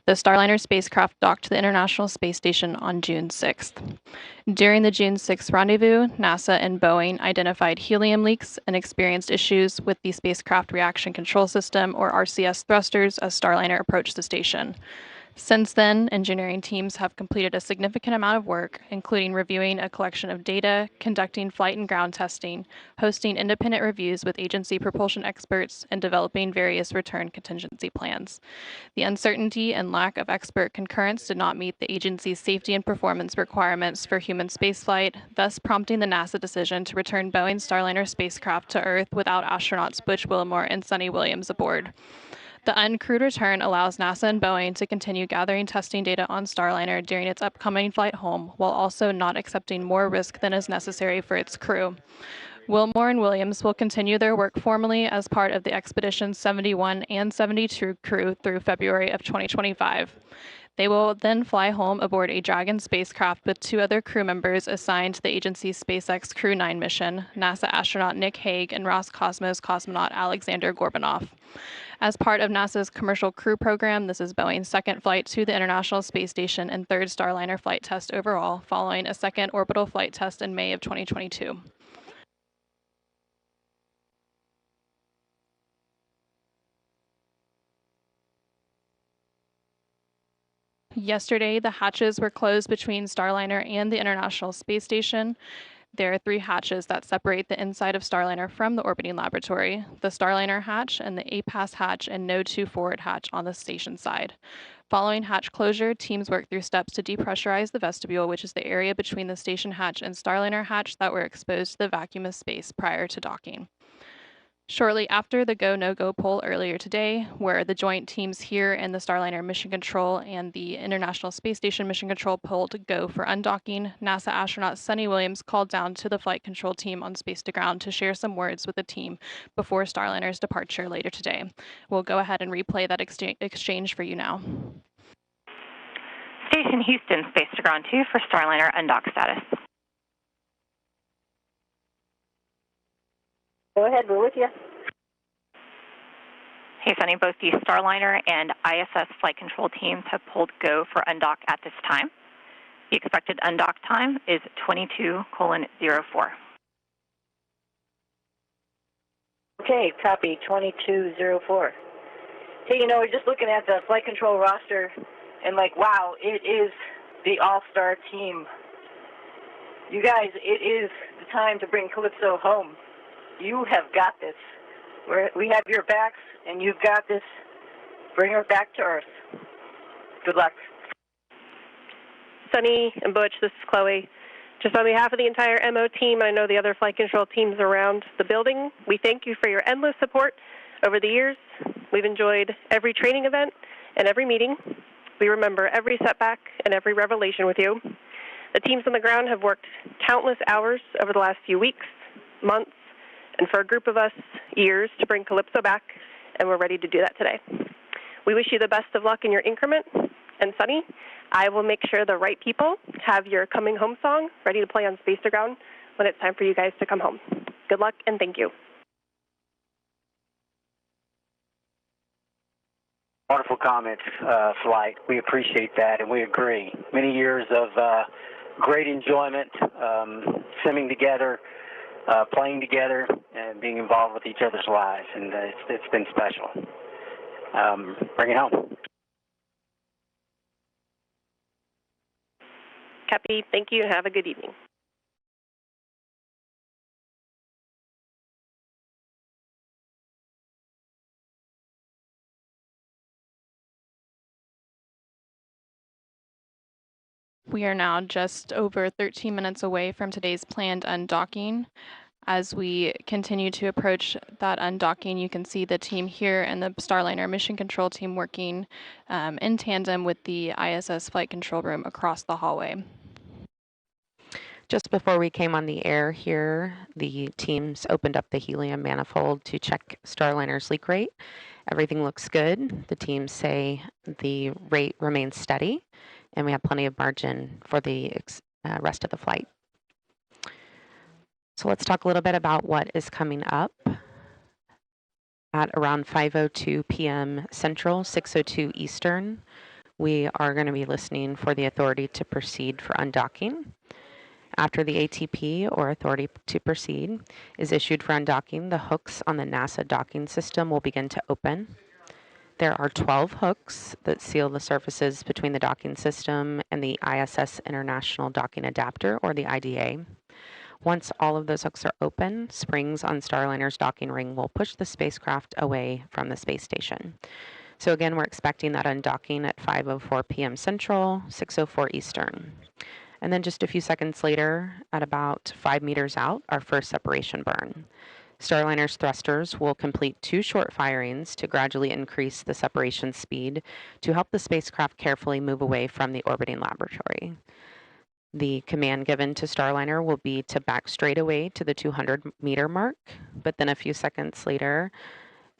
The Starliner spacecraft docked to the International Space Station on June 6th. During the June 6th rendezvous, NASA and Boeing identified helium leaks and experienced issues with the Spacecraft Reaction Control System, or RCS thrusters, as Starliner approached the station. Since then, engineering teams have completed a significant amount of work, including reviewing a collection of data, conducting flight and ground testing, hosting independent reviews with agency propulsion experts, and developing various return contingency plans. The uncertainty and lack of expert concurrence did not meet the agency's safety and performance requirements for human spaceflight, thus prompting the NASA decision to return Boeing Starliner spacecraft to Earth without astronauts Butch Wilmore and Sonny Williams aboard. The uncrewed return allows NASA and Boeing to continue gathering testing data on Starliner during its upcoming flight home, while also not accepting more risk than is necessary for its crew. Wilmore and Williams will continue their work formally as part of the Expedition 71 and 72 crew through February of 2025. They will then fly home aboard a Dragon spacecraft with 2 other crew members assigned to the agency's SpaceX Crew 9 mission, NASA astronaut Nick Hague and Roscosmos cosmonaut Alexander Gorbanov. As part of NASA's Commercial Crew Program, this is Boeing's 2nd flight to the International Space Station and 3rd Starliner flight test overall, following a 2nd orbital flight test in May of 2022. Yesterday, the hatches were closed between Starliner and the International Space Station. There are 3 hatches that separate the inside of Starliner from the orbiting laboratory: the Starliner hatch and the APAS hatch and No. 2 forward hatch on the station side. Following hatch closure, teams worked through steps to depressurize the vestibule, which is the area between the station hatch and Starliner hatch that were exposed to the vacuum of space prior to docking. Shortly after the go, no-go poll earlier today, where the joint teams here and the Starliner Mission Control and the International Space Station Mission Control polled go for undocking, NASA astronaut Sonny Williams called down to the flight control team on Space to Ground to share some words with the team before Starliner's departure later today. We'll go ahead and replay that exchange for you now. Station Houston, Space to Ground 2 for Starliner undock status. Go ahead, we're with you. Hey, Sonny, both the Starliner and ISS flight control teams have pulled go for undock at this time. The expected undock time is 22:04. Okay, copy, 22:04. Hey, you know, we're just looking at the flight control roster and like, wow, it is the all-star team. You guys, it is the time to bring Calypso home. You have got this. We have your backs, and you've got this. Bring her back to Earth. Good luck. Sonny and Butch, this is Chloe. Just on behalf of the entire MO team, I know the other flight control teams around the building, we thank you for your endless support over the years. We've enjoyed every training event and every meeting. We remember every setback and every revelation with you. The teams on the ground have worked countless hours over the last few weeks, months, and for a group of us, years to bring Calypso back, and we're ready to do that today. We wish you the best of luck in your increment, and Sonny, I will make sure the right people have your coming home song ready to play on Space to Ground when it's time for you guys to come home. Good luck, and thank you. Wonderful comments, Flight. We appreciate that, and we agree. Many years of great enjoyment, simming together, playing together, and being involved with each other's lives, and it's been special. Bring it home. Copy. Thank you, and have a good evening. We are now just over 13 minutes away from today's planned undocking. As we continue to approach that undocking, you can see the team here and the Starliner Mission Control team working in tandem with the ISS Flight Control Room across the hallway. Just before we came on the air here, the teams opened up the helium manifold to check Starliner's leak rate. Everything looks good. The teams say the rate remains steady, and we have plenty of margin for the rest of the flight. So let's talk a little bit about what is coming up. At around 5:02 p.m. Central, 6:02 Eastern, we are going to be listening for the authority to proceed for undocking. After the ATP, or authority to proceed, is issued for undocking, the hooks on the NASA docking system will begin to open. There are 12 hooks that seal the surfaces between the docking system and the ISS International Docking Adapter, or the IDA. Once all of those hooks are open, springs on Starliner's docking ring will push the spacecraft away from the space station. So again, we're expecting that undocking at 5:04 p.m. Central, 6:04 Eastern. And then just a few seconds later, at about 5 meters out, our first separation burn. Starliner's thrusters will complete 2 short firings to gradually increase the separation speed to help the spacecraft carefully move away from the orbiting laboratory. The command given to Starliner will be to back straight away to the 200-meter mark, but then a few seconds later,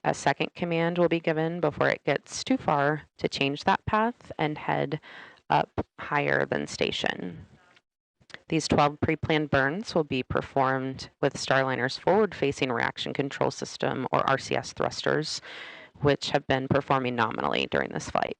a second command will be given before it gets too far to change that path and head up higher than station. These 12 pre-planned burns will be performed with Starliner's forward-facing reaction control system, or RCS thrusters, which have been performing nominally during this flight.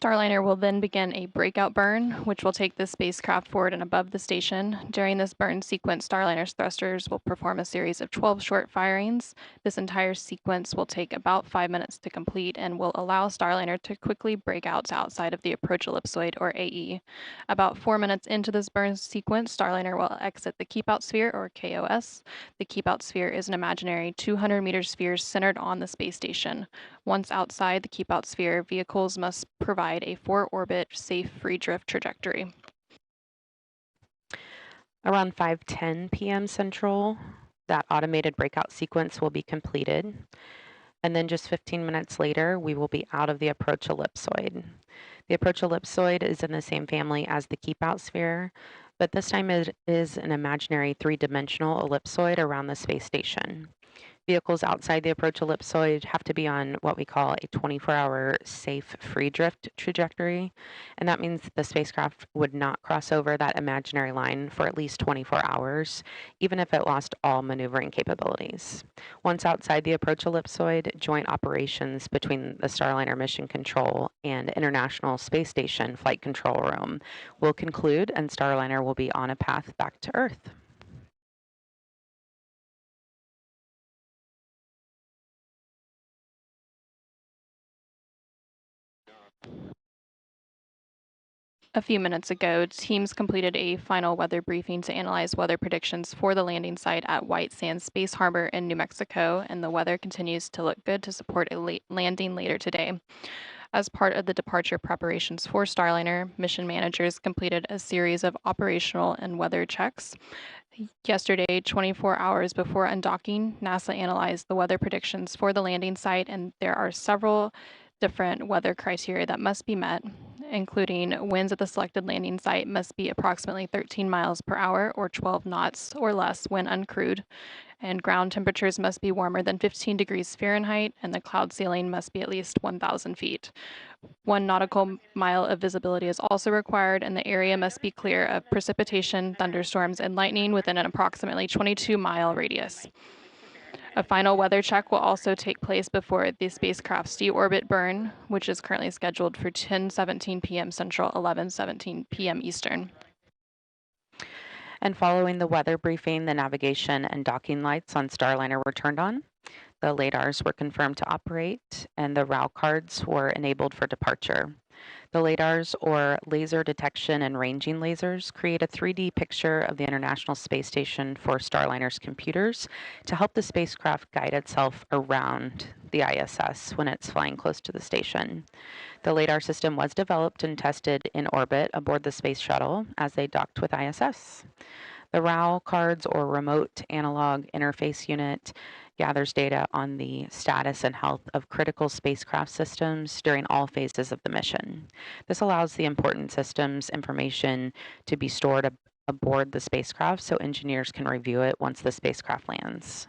Starliner will then begin a breakout burn, which will take the spacecraft forward and above the station. During this burn sequence, Starliner's thrusters will perform a series of 12 short firings. This entire sequence will take about 5 minutes to complete and will allow Starliner to quickly break out to outside of the approach ellipsoid, or AE. About 4 minutes into this burn sequence, Starliner will exit the keep-out sphere, or KOS. The keep-out sphere is an imaginary 200-meter sphere centered on the space station. Once outside the keep-out sphere, vehicles must provide a 4-orbit safe free drift trajectory. Around 5:10 p.m. Central, that automated breakout sequence will be completed. And then just 15 minutes later, we will be out of the approach ellipsoid. The approach ellipsoid is in the same family as the keep-out sphere, but this time it is an imaginary 3-dimensional ellipsoid around the space station. Vehicles outside the approach ellipsoid have to be on what we call a 24-hour safe free drift trajectory, and that means the spacecraft would not cross over that imaginary line for at least 24 hours, even if it lost all maneuvering capabilities. Once outside the approach ellipsoid, joint operations between the Starliner Mission Control and International Space Station Flight Control Room will conclude, and Starliner will be on a path back to Earth. A few minutes ago, teams completed a final weather briefing to analyze weather predictions for the landing site at White Sands Space Harbor in New Mexico, and the weather continues to look good to support a landing later today. As part of the departure preparations for Starliner, mission managers completed a series of operational and weather checks. Yesterday, 24 hours before undocking, NASA analyzed the weather predictions for the landing site, and there are several different weather criteria that must be met, including winds at the selected landing site must be approximately 13 miles per hour or 12 knots or less when uncrewed, and ground temperatures must be warmer than 15 degrees Fahrenheit, and the cloud ceiling must be at least 1,000 feet. 1 nautical mile of visibility is also required, and the area must be clear of precipitation, thunderstorms, and lightning within an approximately 22-mile radius. A final weather check will also take place before the spacecraft's deorbit burn, which is currently scheduled for 10:17 p.m. Central, 11:17 p.m. Eastern. And following the weather briefing, the navigation and docking lights on Starliner were turned on. The LADARs were confirmed to operate, and the RAL cards were enabled for departure. The LADARs, or laser detection and ranging lasers, create a 3D picture of the International Space Station for Starliner's computers to help the spacecraft guide itself around the ISS when it's flying close to the station. The LADAR system was developed and tested in orbit aboard the Space Shuttle as they docked with ISS. The RAL cards, or Remote Analog Interface Unit, gathers data on the status and health of critical spacecraft systems during all phases of the mission. This allows the important systems information to be stored aboard the spacecraft so engineers can review it once the spacecraft lands.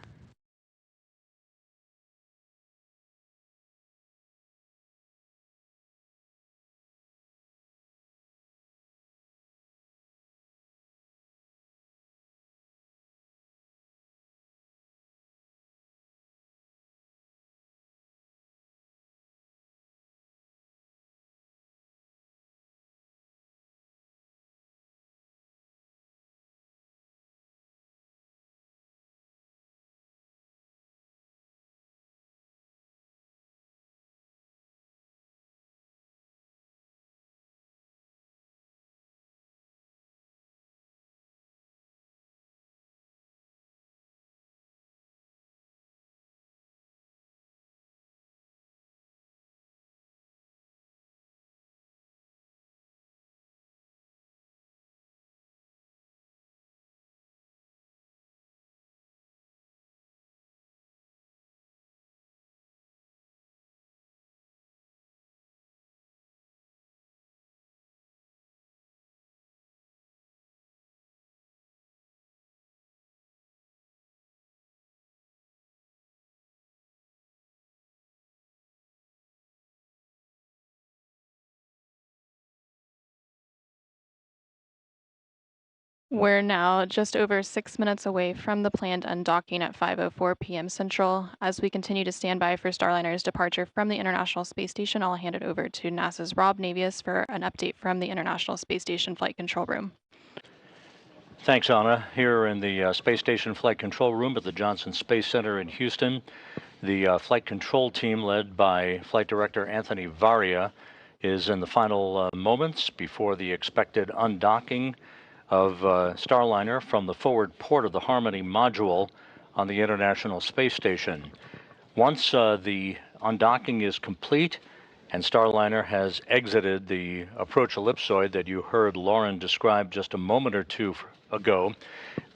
We're now just over 6 minutes away from the planned undocking at 5:04 p.m. Central. As we continue to stand by for Starliner's departure from the International Space Station, I'll hand it over to NASA's Rob Navius for an update from the International Space Station Flight Control Room. Thanks, Anna. Here in the Space Station Flight Control Room at the Johnson Space Center in Houston, the flight control team led by Flight Director Anthony Varia is in the final moments before the expected undocking of Starliner from the forward port of the Harmony module on the International Space Station. Once the undocking is complete and Starliner has exited the approach ellipsoid that you heard Lauren describe just a moment or two ago,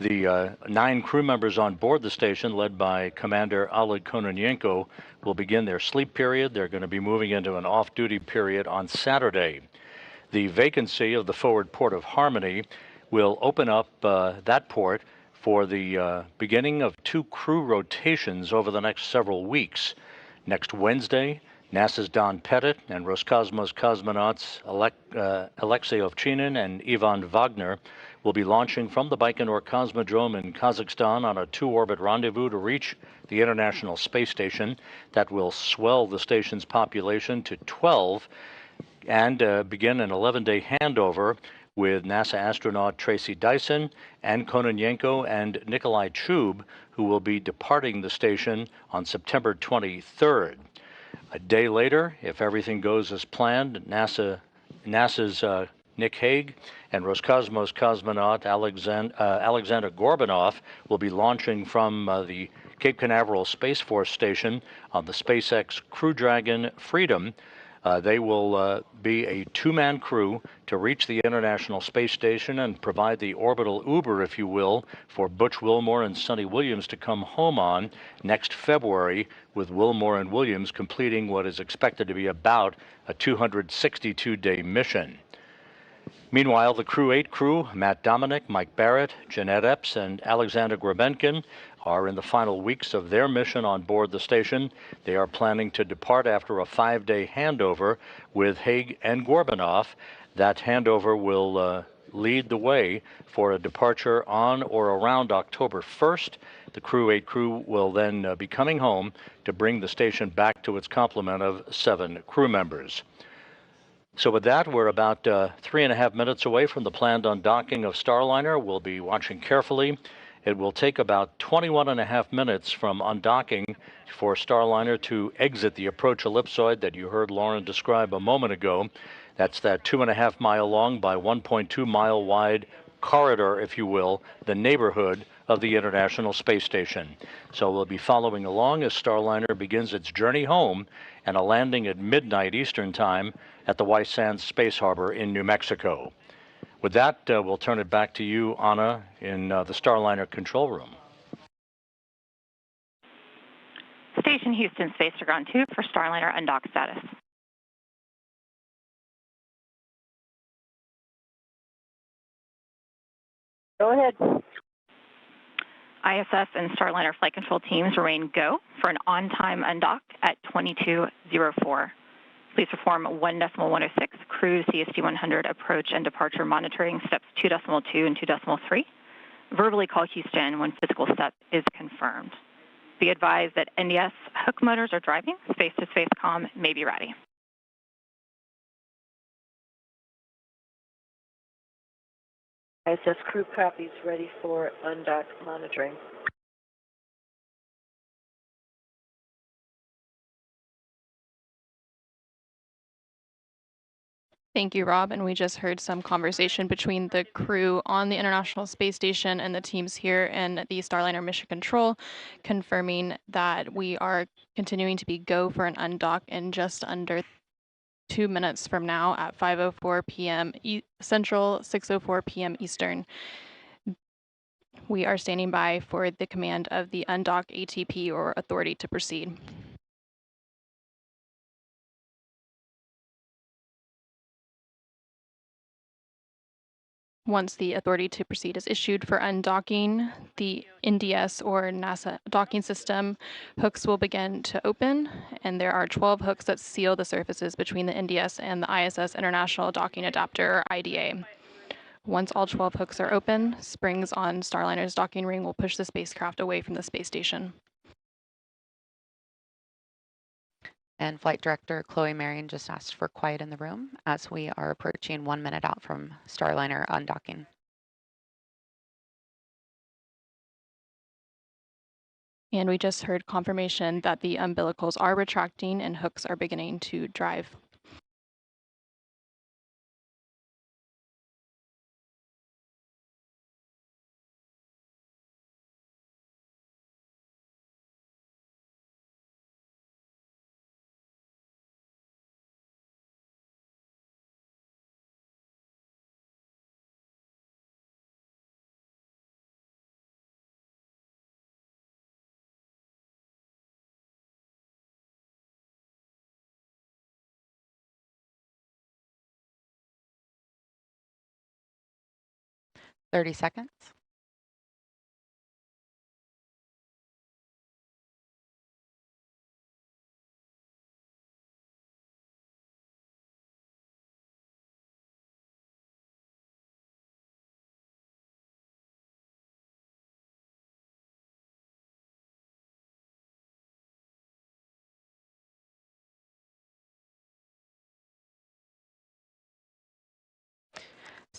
the 9 crew members on board the station, led by Commander Oleg Kononenko, will begin their sleep period. They're going to be moving into an off-duty period on Saturday. The vacancy of the forward port of Harmony will open up that port for the beginning of 2 crew rotations over the next several weeks. Next Wednesday, NASA's Don Pettit and Roscosmos cosmonauts Alexei Ovchinin and Ivan Wagner will be launching from the Baikonur Cosmodrome in Kazakhstan on a 2-orbit rendezvous to reach the International Space Station. That will swell the station's population to 12 and begin an 11-day handover with NASA astronaut Tracy Dyson and Kononenko and Nikolai Chub, who will be departing the station on September 23rd. A day later, if everything goes as planned, NASA's Nick Hague and Roscosmos cosmonaut Alexander Gorbanov will be launching from the Cape Canaveral Space Force Station on the SpaceX Crew Dragon Freedom. They will be a 2-man crew to reach the International Space Station and provide the orbital Uber, if you will, for Butch Wilmore and Sonny Williams to come home on next February, with Wilmore and Williams completing what is expected to be about a 262-day mission. Meanwhile, the Crew 8 crew, Matt Dominic, Mike Barrett, Jeanette Epps, and Alexander Grebenkin, are in the final weeks of their mission on board the station. They are planning to depart after a 5-day handover with Hague and Gorbanov. That handover will lead the way for a departure on or around October 1st. The Crew 8 crew will then be coming home to bring the station back to its complement of 7 crew members. So with that, we're about 3.5 minutes away from the planned undocking of Starliner. We'll be watching carefully. It will take about 21.5 minutes from undocking for Starliner to exit the approach ellipsoid that you heard Lauren describe a moment ago. That's that 2.5 mile long by 1.2 mile wide corridor, if you will, the neighborhood of the International Space Station. So we'll be following along as Starliner begins its journey home and a landing at midnight Eastern Time at the White Sands Space Harbor in New Mexico. With that, we'll turn it back to you, Anna, in the Starliner control room. Station Houston, Space to Ground 2 for Starliner undock status. Go ahead. ISS and Starliner flight control teams remain go for an on-time undock at 22:04. Please perform 1.106 cruise CST-100 approach and departure monitoring steps 2.2 and 2.3. Verbally call Houston when physical step is confirmed. Be advised that NDS hook motors are driving. Space-to-space comm may be ready. ISS crew copies ready for undock monitoring. Thank you, Rob. And we just heard some conversation between the crew on the International Space Station and the teams here in the Starliner Mission Control, confirming that we are continuing to be go for an undock in just under 2 minutes from now at 5:04 p.m. Central, 6:04 p.m. Eastern. We are standing by for the command of the undock ATP or authority to proceed. Once the authority to proceed is issued for undocking, the NDS or NASA docking system hooks will begin to open, and there are 12 hooks that seal the surfaces between the NDS and the ISS International Docking Adapter, or IDA. Once all 12 hooks are open, springs on Starliner's docking ring will push the spacecraft away from the space station. And Flight Director Chloe Marion just asked for quiet in the room as we are approaching 1 minute out from Starliner undocking. And we just heard confirmation that the umbilicals are retracting and hooks are beginning to drive. Thirty seconds.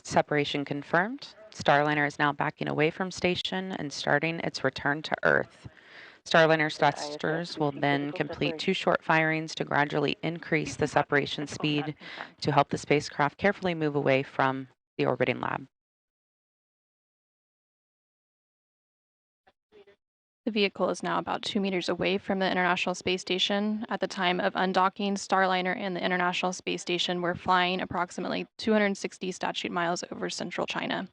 Separation confirmed. Starliner is now backing away from station and starting its return to Earth. Starliner thrusters will then complete 2 short firings to gradually increase the separation speed to help the spacecraft carefully move away from the orbiting lab. The vehicle is now about 2 meters away from the International Space Station. At the time of undocking, Starliner and the International Space Station were flying approximately 260 statute miles over central China.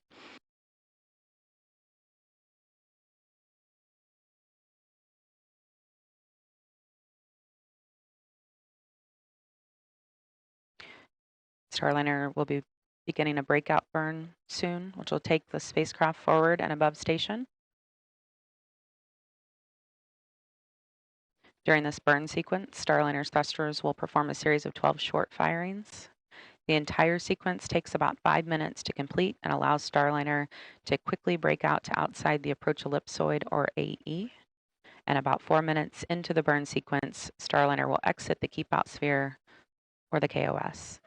Starliner will be beginning a breakout burn soon, which will take the spacecraft forward and above station. During this burn sequence, Starliner's thrusters will perform a series of 12 short firings. The entire sequence takes about 5 minutes to complete and allows Starliner to quickly break out to outside the approach ellipsoid, or AE. And about 4 minutes into the burn sequence, Starliner will exit the keep out sphere, or the KOS.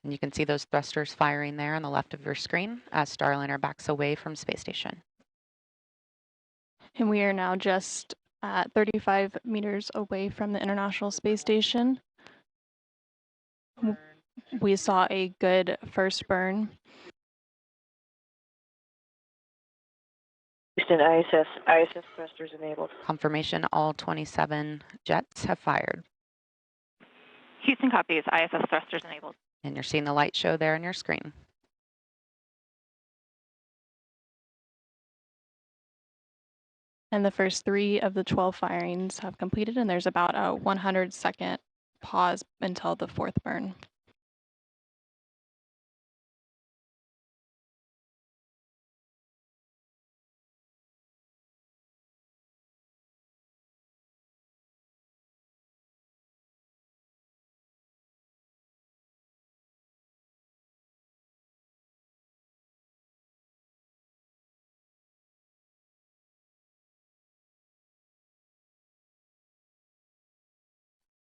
And you can see those thrusters firing there on the left of your screen as Starliner backs away from space station. And we are now just at 35 meters away from the International Space Station. We saw a good first burn. Houston, ISS thrusters enabled. Confirmation, all 27 jets have fired. Houston copies, ISS thrusters enabled. And you're seeing the light show there on your screen. And the first 3 of the 12 firings have completed, and there's about a 100-second pause until the 4th burn.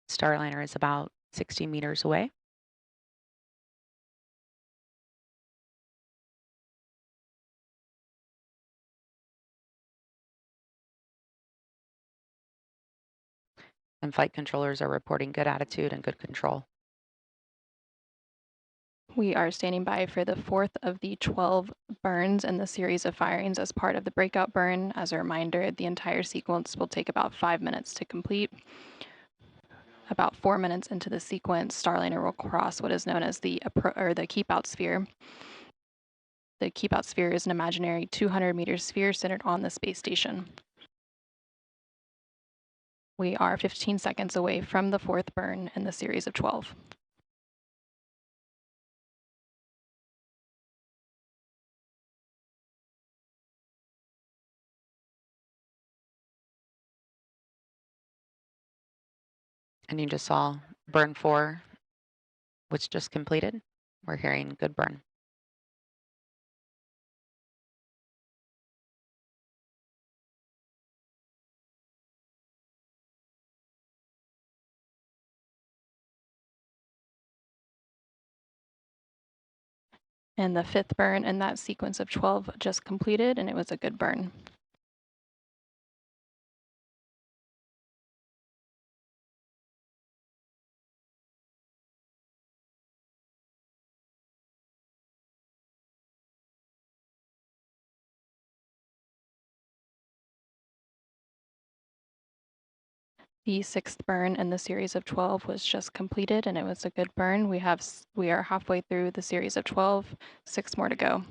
Starliner is about 60 meters away. And flight controllers are reporting good attitude and good control. We are standing by for the 4th of the 12 burns in the series of firings as part of the breakout burn. As a reminder, the entire sequence will take about 5 minutes to complete. About 4 minutes into the sequence, Starliner will cross what is known as the keep out sphere. The keep out sphere is an imaginary 200-meter sphere centered on the space station. We are 15 seconds away from the 4th burn in the series of 12. And you just saw burn 4, which just completed. We're hearing good burn. And the 5th burn in that sequence of 12 just completed, and it was a good burn. The 6th burn in the series of 12 was just completed, and it was a good burn. We are halfway through the series of 12, 6 more to go.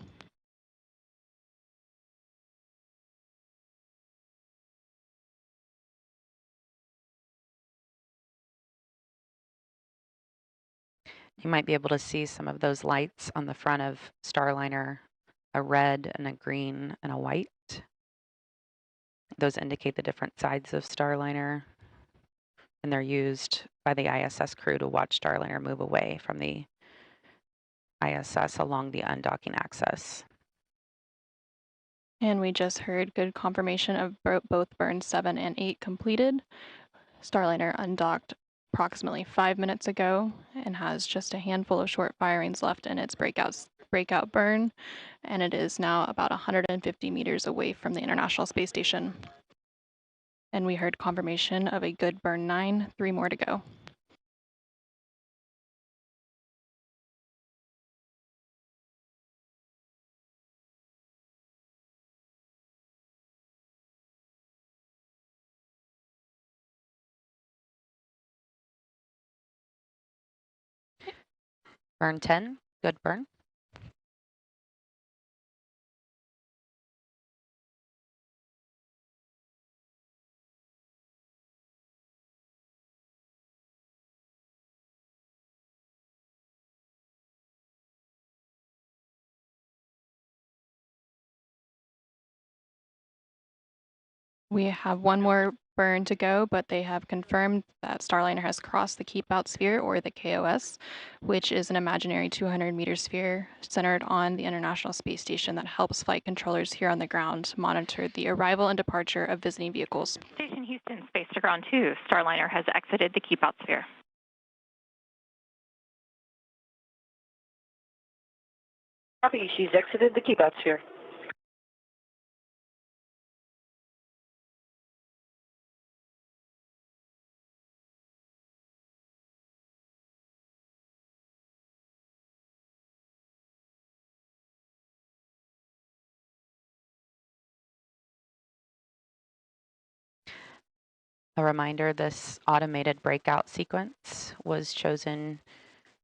You might be able to see some of those lights on the front of Starliner, a red and a green and a white. Those indicate the different sides of Starliner, and they're used by the ISS crew to watch Starliner move away from the ISS along the undocking axis. And we just heard good confirmation of both burns 7 and 8 completed. Starliner undocked approximately 5 minutes ago and has just a handful of short firings left in its breakout burn, and it is now about 150 meters away from the International Space Station. And we heard confirmation of a good burn 9, 3 more to go. Burn 10, good burn. We have one more burn to go, but they have confirmed that Starliner has crossed the Keep Out Sphere, or the KOS, which is an imaginary 200-meter sphere centered on the International Space Station that helps flight controllers here on the ground monitor the arrival and departure of visiting vehicles. Station Houston, Space to Ground 2, Starliner has exited the Keep Out Sphere. Copy, she's exited the Keep Out Sphere. A reminder, this automated breakout sequence was chosen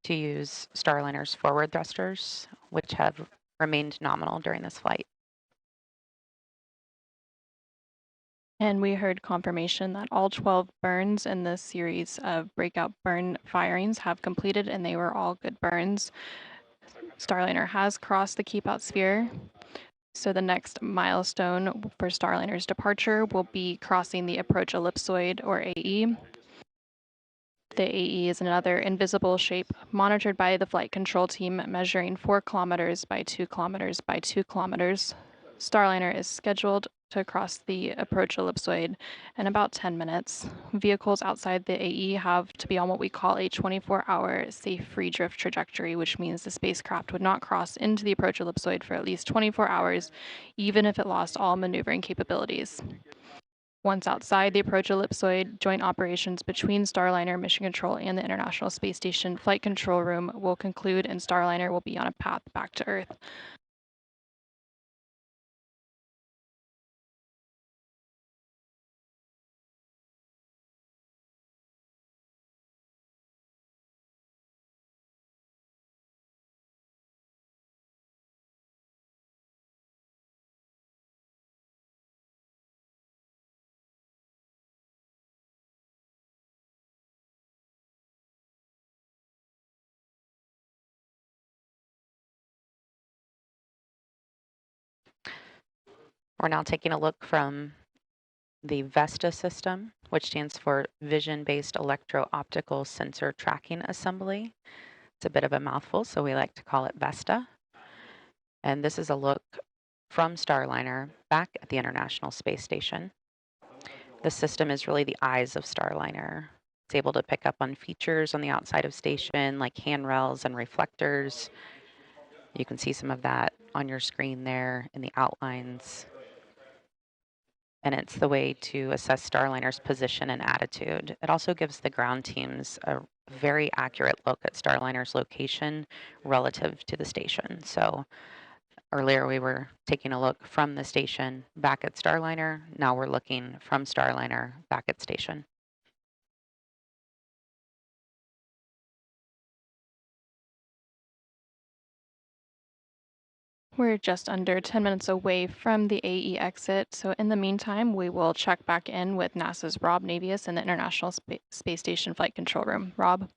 to use Starliner's forward thrusters, which have remained nominal during this flight. And we heard confirmation that all 12 burns in this series of breakout burn firings have completed, and they were all good burns. Starliner has crossed the Keep Out Sphere. So the next milestone for Starliner's departure will be crossing the approach ellipsoid, or AE. The AE is another invisible shape monitored by the flight control team, measuring 4 kilometers by 2 kilometers by 2 kilometers. Starliner is scheduled to cross the approach ellipsoid in about 10 minutes. Vehicles outside the AE have to be on what we call a 24-hour safe free drift trajectory, which means the spacecraft would not cross into the approach ellipsoid for at least 24 hours, even if it lost all maneuvering capabilities. Once outside the approach ellipsoid, joint operations between Starliner Mission Control and the International Space Station Flight Control Room will conclude, and Starliner will be on a path back to Earth. We're now taking a look from the VESTA system, which stands for Vision-Based Electro-Optical Sensor Tracking Assembly. It's a bit of a mouthful, so we like to call it VESTA. And this is a look from Starliner back at the International Space Station. This system is really the eyes of Starliner. It's able to pick up on features on the outside of station like handrails and reflectors. You can see some of that on your screen there in the outlines. And it's the way to assess Starliner's position and attitude. It also gives the ground teams a very accurate look at Starliner's location relative to the station. So earlier we were taking a look from the station back at Starliner. Now we're looking from Starliner back at station. We're just under 10 minutes away from the AE exit, so in the meantime, we will check back in with NASA's Rob Navius in the International Space Station Flight Control Room. Rob?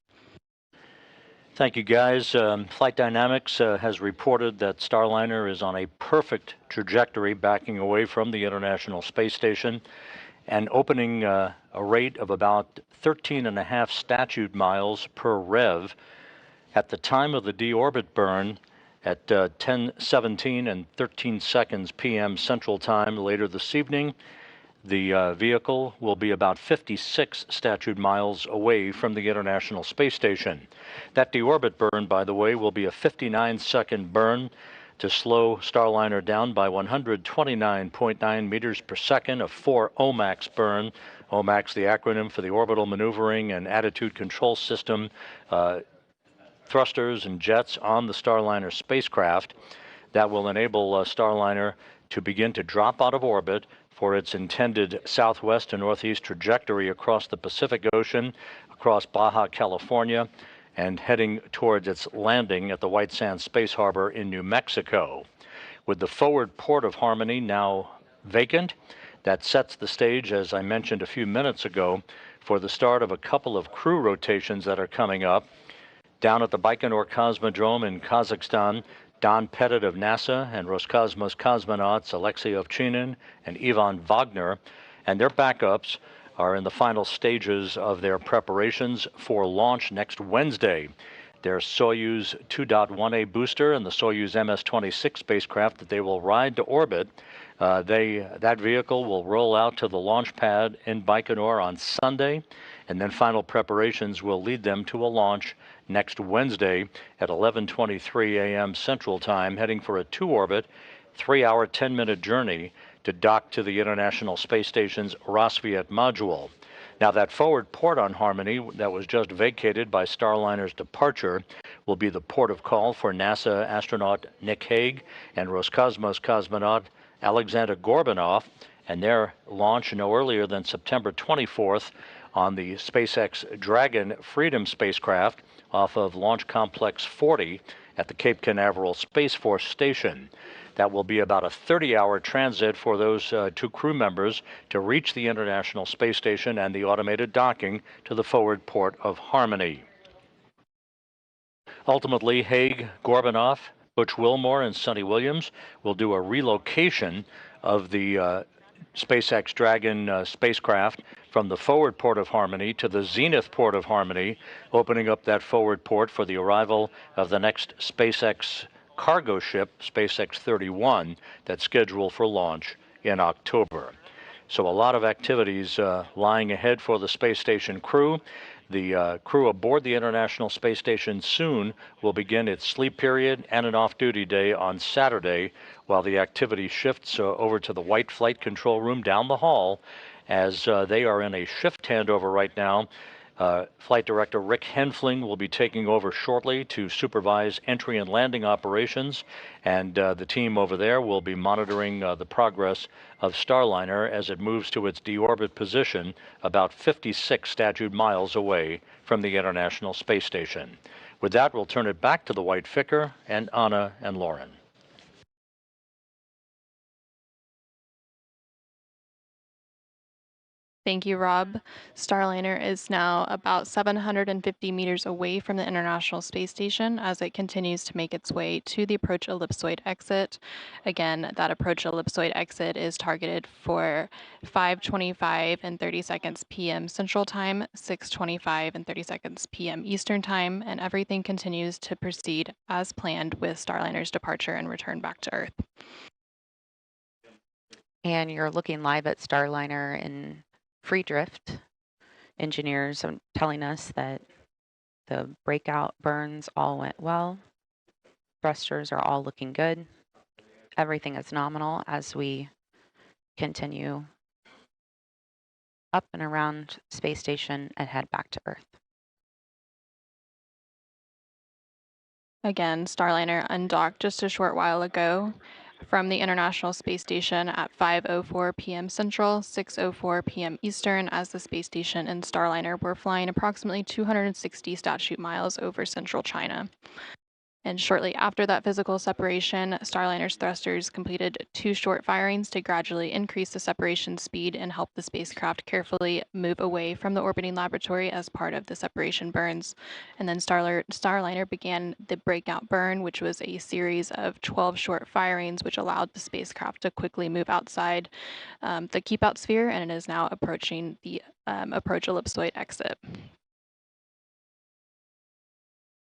Thank you, guys. Flight Dynamics has reported that Starliner is on a perfect trajectory backing away from the International Space Station and opening a rate of about 13.5 statute miles per rev. At the time of the deorbit burn, at 10:17 and 13 seconds p.m. Central Time later this evening, the vehicle will be about 56 statute miles away from the International Space Station. That deorbit burn, by the way, will be a 59-second burn to slow Starliner down by 129.9 meters per second, a 4 OMAX burn. OMAX, the acronym for the Orbital Maneuvering and Attitude Control System, thrusters and jets on the Starliner spacecraft that will enable Starliner to begin to drop out of orbit for its intended southwest to northeast trajectory across the Pacific Ocean, across Baja California, and heading towards its landing at the White Sands Space Harbor in New Mexico. With the forward port of Harmony now vacant, that sets the stage, as I mentioned a few minutes ago, for the start of a couple of crew rotations that are coming up. Down at the Baikonur Cosmodrome in Kazakhstan, Don Pettit of NASA and Roscosmos cosmonauts Alexei Ovchinin and Ivan Wagner and their backups are in the final stages of their preparations for launch next Wednesday. Their Soyuz 2.1A booster and the Soyuz MS-26 spacecraft that they will ride to orbit, that vehicle will roll out to the launch pad in Baikonur on Sunday, and then final preparations will lead them to a launch next Wednesday at 11:23 a.m. Central Time, heading for a two-orbit, 3-hour, 10-minute journey to dock to the International Space Station's Rassvet module. Now, that forward port on Harmony that was just vacated by Starliner's departure will be the port of call for NASA astronaut Nick Hague and Roscosmos cosmonaut Alexander Gorbanov, and their launch no earlier than September 24th on the SpaceX Dragon Freedom spacecraft off of Launch Complex 40 at the Cape Canaveral Space Force Station. That will be about a 30-hour transit for those two crew members to reach the International Space Station and the automated docking to the forward port of Harmony. Ultimately, Hague, Gorbanov, Butch Wilmore, and Sonny Williams will do a relocation of the SpaceX Dragon spacecraft from the forward port of Harmony to the zenith port of Harmony, opening up that forward port for the arrival of the next SpaceX cargo ship, SpaceX 31, that's scheduled for launch in October. So a lot of activities lying ahead for the space station crew. The crew aboard the International Space Station soon will begin its sleep period and an off-duty day on Saturday, while the activity shifts over to the White Flight Control Room down the hall, as they are in a shift handover right now. Flight Director Rick Henfling will be taking over shortly to supervise entry and landing operations, and the team over there will be monitoring the progress of Starliner as it moves to its deorbit position about 56 statute miles away from the International Space Station. With that, we'll turn it back to the White Vicar and Anna and Lauren. Thank you, Rob. Starliner is now about 750 meters away from the International Space Station as it continues to make its way to the approach ellipsoid exit. Again, that approach ellipsoid exit is targeted for 5:25 and 30 seconds p.m. Central Time, 6:25 and 30 seconds p.m. Eastern Time, and everything continues to proceed as planned with Starliner's departure and return back to Earth. And you're looking live at Starliner in free drift. Engineers are telling us that the breakout burns all went well. Thrusters are all looking good. Everything is nominal as we continue up and around space station and head back to Earth. Again, Starliner undocked just a short while ago from the International Space Station at 5:04 p.m. Central, 6:04 p.m. Eastern, as the space station and Starliner were flying approximately 260 statute miles over central China. And shortly after that physical separation, Starliner's thrusters completed 2 short firings to gradually increase the separation speed and help the spacecraft carefully move away from the orbiting laboratory as part of the separation burns. And then Starliner began the breakout burn, which was a series of 12 short firings, which allowed the spacecraft to quickly move outside the keep-out sphere, and it is now approaching the approach ellipsoid exit.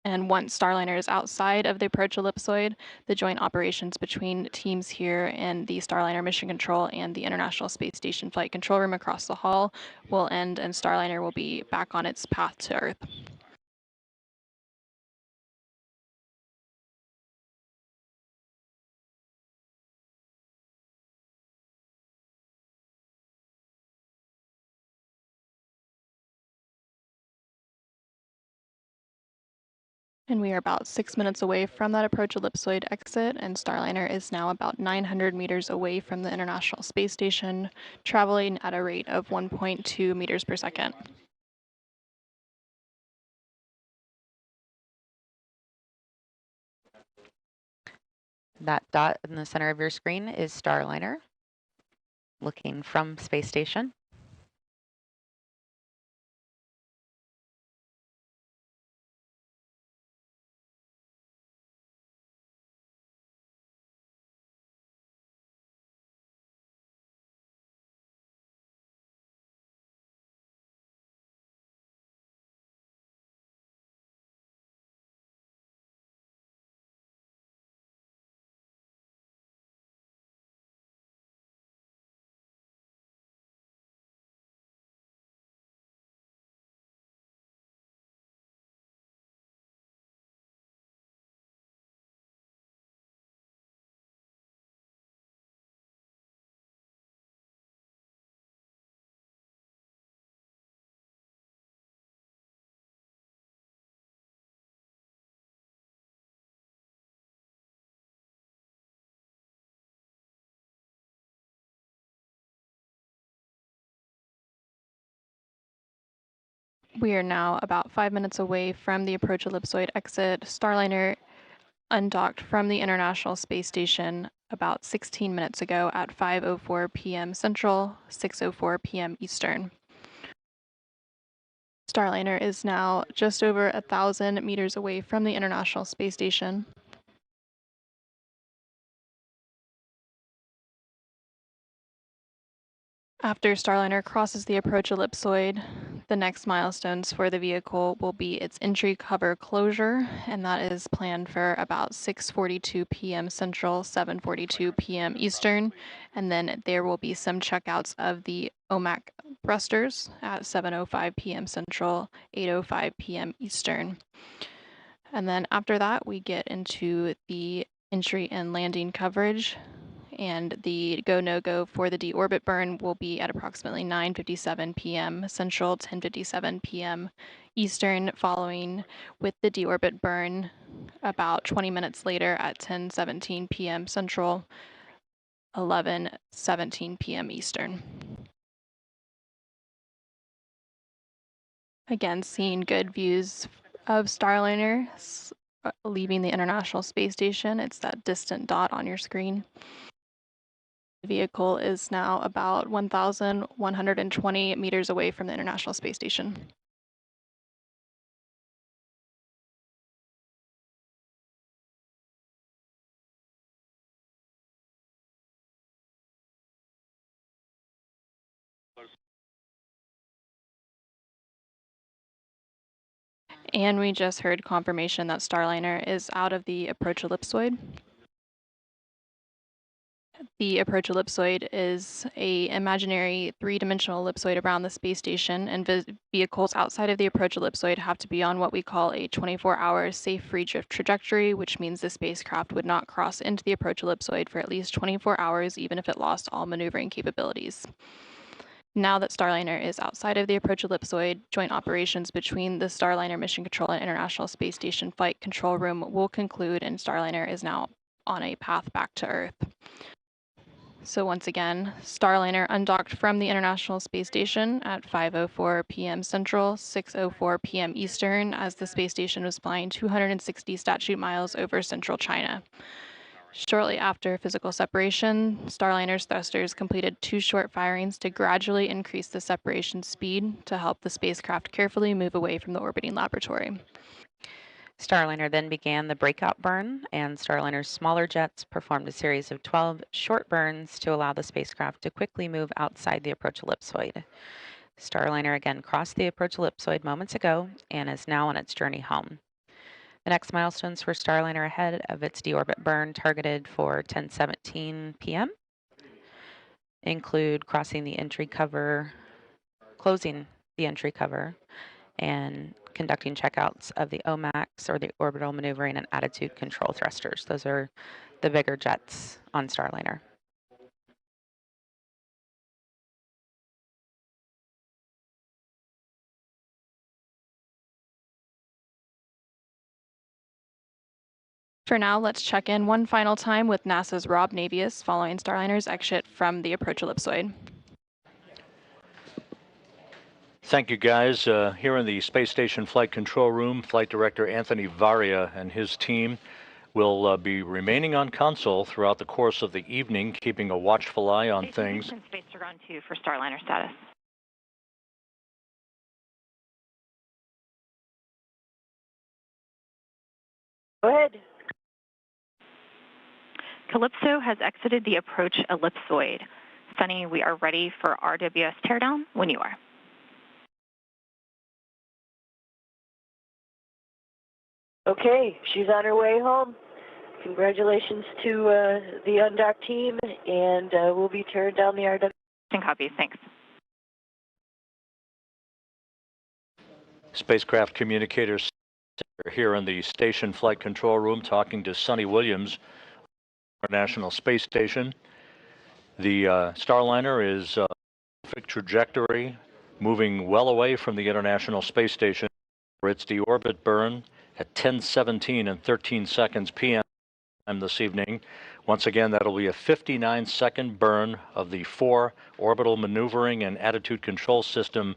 And once Starliner is outside of the approach ellipsoid, the joint operations between teams here in the Starliner Mission Control and the International Space Station Flight Control Room across the hall will end, and Starliner will be back on its path to Earth. And we are about 6 minutes away from that approach ellipsoid exit, and Starliner is now about 900 meters away from the International Space Station, traveling at a rate of 1.2 meters per second. That dot in the center of your screen is Starliner, looking from space station. We are now about 5 minutes away from the approach ellipsoid exit. Starliner undocked from the International Space Station about 16 minutes ago at 5:04 p.m. Central, 6:04 p.m. Eastern. Starliner is now just over 1,000 meters away from the International Space Station. After Starliner crosses the approach ellipsoid, the next milestones for the vehicle will be its entry cover closure, and that is planned for about 6:42 p.m. Central, 7:42 p.m. Eastern, and then there will be some checkouts of the OMAC thrusters at 7:05 p.m. Central, 8:05 p.m. Eastern. And then after that, we get into the entry and landing coverage, and the go no-go for the deorbit burn will be at approximately 9:57 p.m. Central, 10:57 p.m. Eastern, following with the deorbit burn about 20 minutes later at 10:17 p.m. Central, 11:17 p.m. Eastern. Again, seeing good views of Starliner leaving the International Space Station. It's that distant dot on your screen. vehicle is now about 1,120 meters away from the International Space Station. And we just heard confirmation that Starliner is out of the approach ellipsoid. The approach ellipsoid is an imaginary three-dimensional ellipsoid around the space station, and vehicles outside of the approach ellipsoid have to be on what we call a 24-hour safe free drift trajectory, which means the spacecraft would not cross into the approach ellipsoid for at least 24 hours, even if it lost all maneuvering capabilities. Now that Starliner is outside of the approach ellipsoid, joint operations between the Starliner Mission Control and International Space Station Flight Control Room will conclude, and Starliner is now on a path back to Earth. So once again, Starliner undocked from the International Space Station at 5:04 p.m. Central, 6:04 p.m. Eastern, as the space station was flying 260 statute miles over central China. Shortly after physical separation, Starliner's thrusters completed 2 short firings to gradually increase the separation speed to help the spacecraft carefully move away from the orbiting laboratory. Starliner then began the breakout burn, and Starliner's smaller jets performed a series of 12 short burns to allow the spacecraft to quickly move outside the approach ellipsoid. Starliner again crossed the approach ellipsoid moments ago and is now on its journey home. The next milestones for Starliner ahead of its deorbit burn targeted for 10:17 p.m. include crossing the entry cover, closing the entry cover, and conducting checkouts of the OMAX, or the orbital maneuvering and attitude control thrusters. Those are the bigger jets on Starliner. For now, let's check in one final time with NASA's Rob Navius following Starliner's exit from the approach ellipsoid. Thank you, guys. Here in the Space Station Flight Control Room, Flight Director Anthony Varia and his team will be remaining on console throughout the course of the evening, keeping a watchful eye on things. Space are on 2 for Starliner status. Go ahead. Calypso has exited the approach ellipsoid. Sunny, we are ready for RWS teardown when you are. Okay, she's on her way home. Congratulations to the Undock team, and we'll be tearing down the RW. Copies, thanks. Spacecraft communicators here in the Station Flight Control Room talking to Sonny Williams, International Space Station. The Starliner is perfect trajectory, moving well away from the International Space Station for its deorbit burn at 10:17 and 13 seconds p.m. this evening. Once again, that'll be a 59-second burn of the 4 orbital maneuvering and attitude control system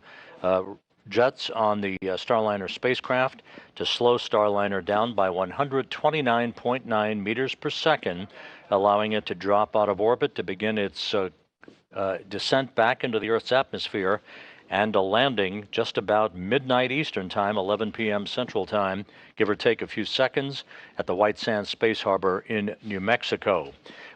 jets on the Starliner spacecraft to slow Starliner down by 129.9 meters per second, allowing it to drop out of orbit to begin its descent back into the Earth's atmosphere, and a landing just about midnight Eastern Time, 11 p.m. Central Time, give or take a few seconds, at the White Sands Space Harbor in New Mexico.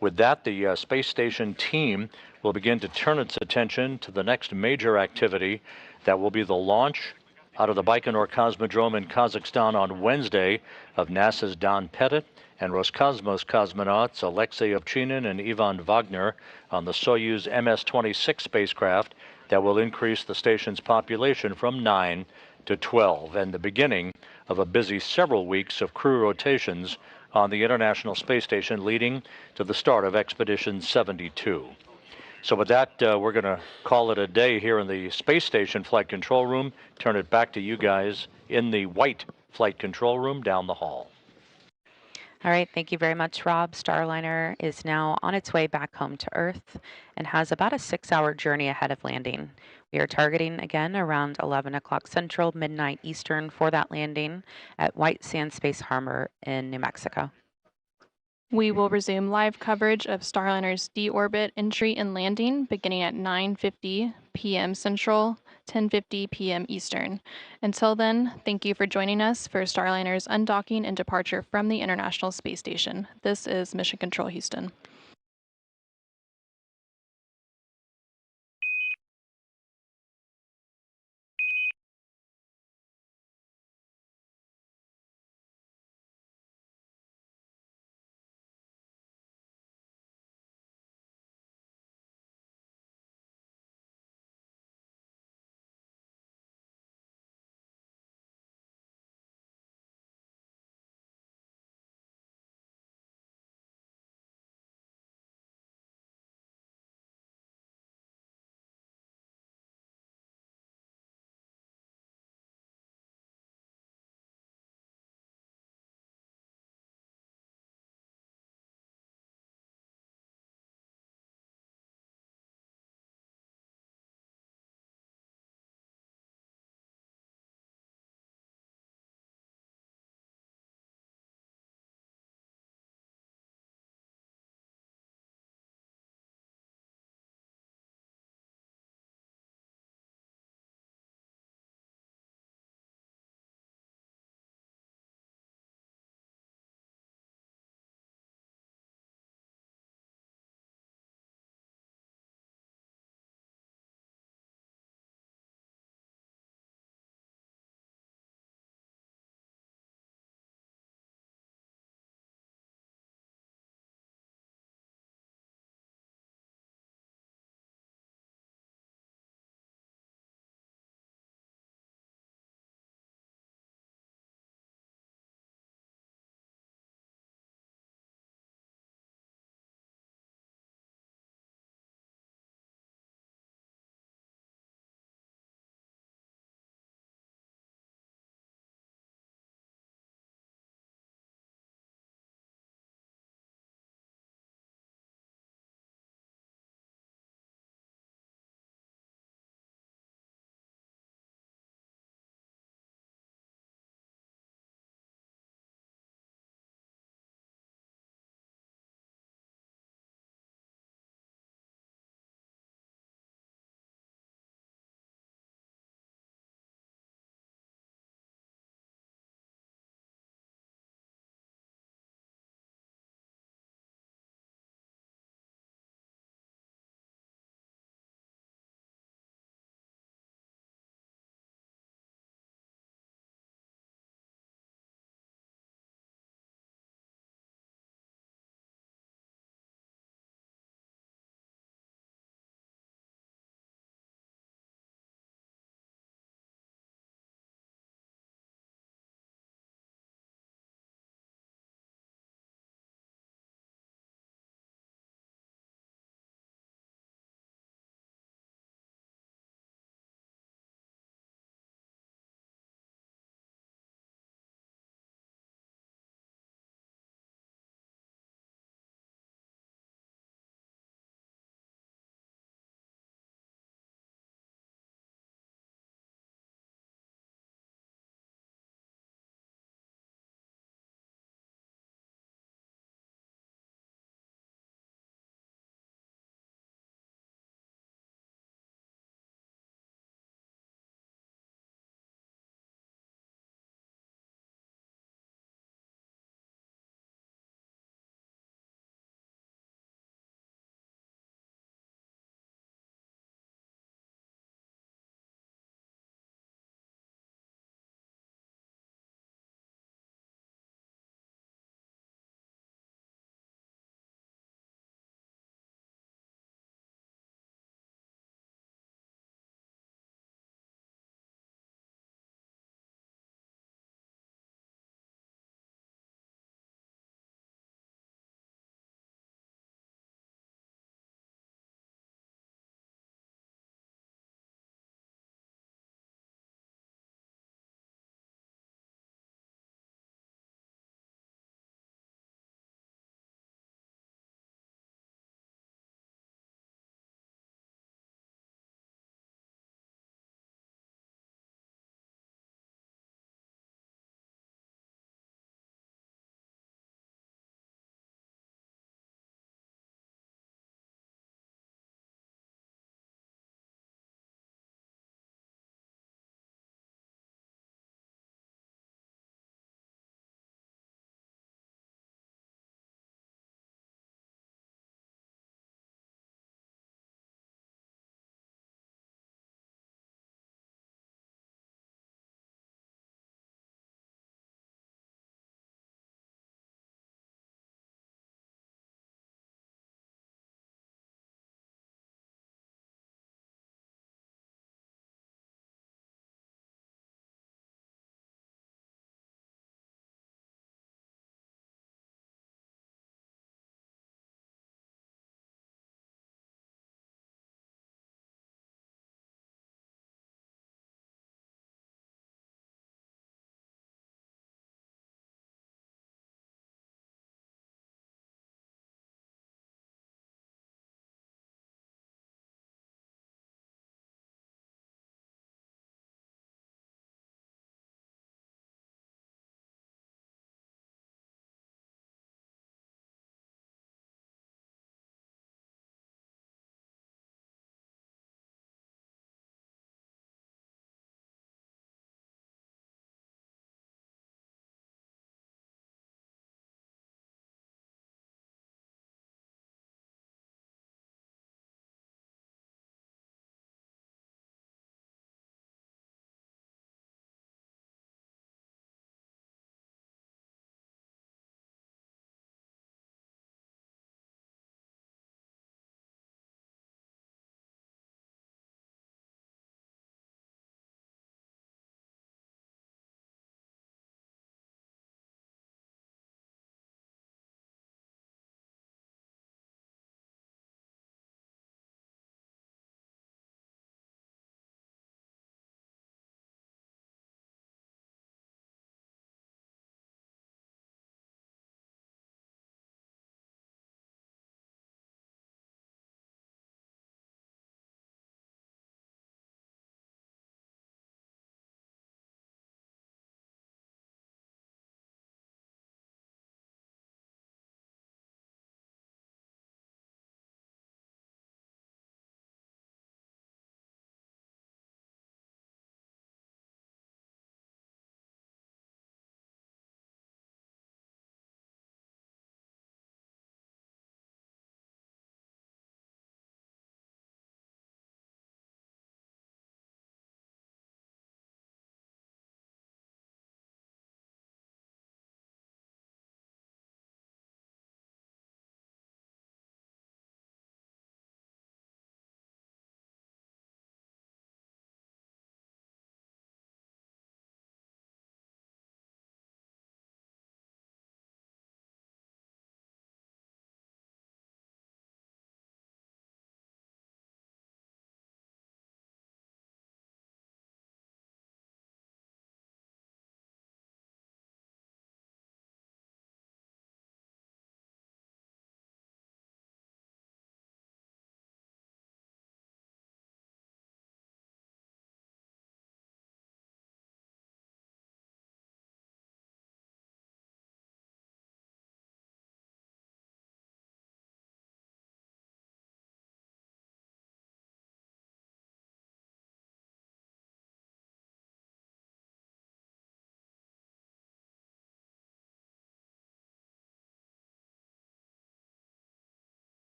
With that, the space station team will begin to turn its attention to the next major activity. That will be the launch out of the Baikonur Cosmodrome in Kazakhstan on Wednesday of NASA's Don Pettit and Roscosmos cosmonauts Alexei Ovchinin and Ivan Wagner on the Soyuz MS-26 spacecraft that will increase the station's population from 9 to 12, and the beginning of a busy several weeks of crew rotations on the International Space Station, leading to the start of Expedition 72. So with that, we're going to call it a day here in the Space Station Flight Control Room. Turn it back to you guys in the white Flight Control Room down the hall. All right, thank you very much, Rob. Starliner is now on its way back home to Earth and has about a 6-hour journey ahead of landing. We are targeting again around 11 o'clock Central, midnight Eastern for that landing at White Sands Space Harbor in New Mexico. We will resume live coverage of Starliner's deorbit entry and landing beginning at 9:50 p.m. Central, 10:50 p.m. Eastern. Until then, thank you for joining us for Starliner's undocking and departure from the International Space Station. This is Mission Control Houston.